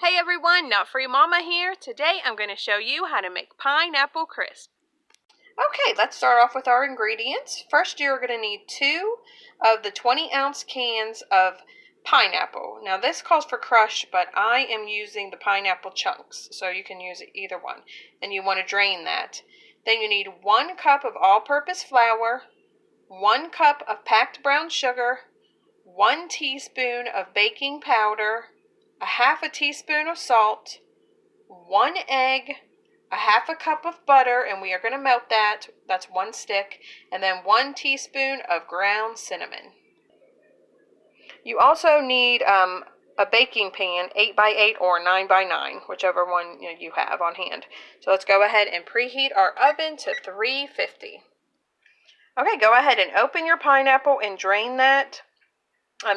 Hey everyone, Nut Free Mama here. Today I'm going to show you how to make pineapple crisp. Okay, let's start off with our ingredients. First, you're going to need 2 of the 20-ounce cans of pineapple. Now this calls for crushed, but I am using the pineapple chunks, so you can use either one. And you want to drain that. Then you need 1 cup of all-purpose flour, 1 cup of packed brown sugar, 1 teaspoon of baking powder, a half a teaspoon of salt, 1 egg, a half a cup of butter, and we are going to melt that. That's 1 stick, and then 1 teaspoon of ground cinnamon. You also need a baking pan, 8x8 or 9x9, whichever one you have on hand. So let's go ahead and preheat our oven to 350. Okay, go ahead and open your pineapple and drain that.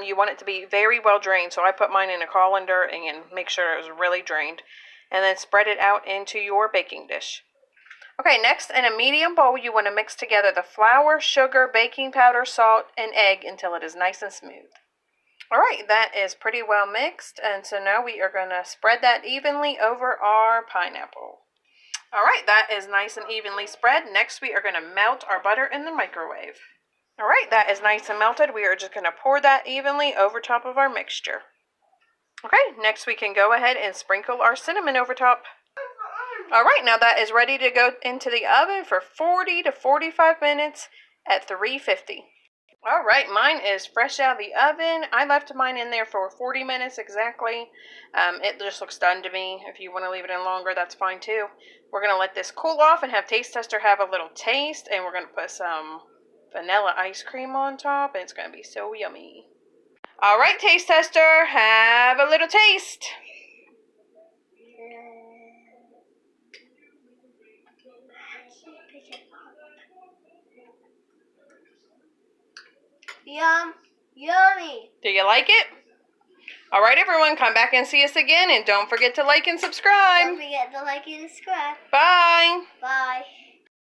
You want it to be very well drained, so I put mine in a colander and make sure it was really drained. And then spread it out into your baking dish. Okay, next in a medium bowl, you want to mix together the flour, sugar, baking powder, salt, and egg until it is nice and smooth. Alright, that is pretty well mixed, and so now we are going to spread that evenly over our pineapple. Alright, that is nice and evenly spread. Next, we are going to melt our butter in the microwave. Alright, that is nice and melted. We are just going to pour that evenly over top of our mixture. Okay, next we can go ahead and sprinkle our cinnamon over top. Alright, now that is ready to go into the oven for 40 to 45 minutes at 350. Alright, mine is fresh out of the oven. I left mine in there for 40 minutes exactly. It just looks done to me. If you want to leave it in longer, that's fine too. We're going to let this cool off and have Taste Tester have a little taste, and we're going to put some vanilla ice cream on top, and it's going to be so yummy. Alright, Taste Tester, have a little taste. Yummy. Do you like it? Alright, everyone, come back and see us again, and don't forget to like and subscribe. Don't forget to like and subscribe. Bye. Bye.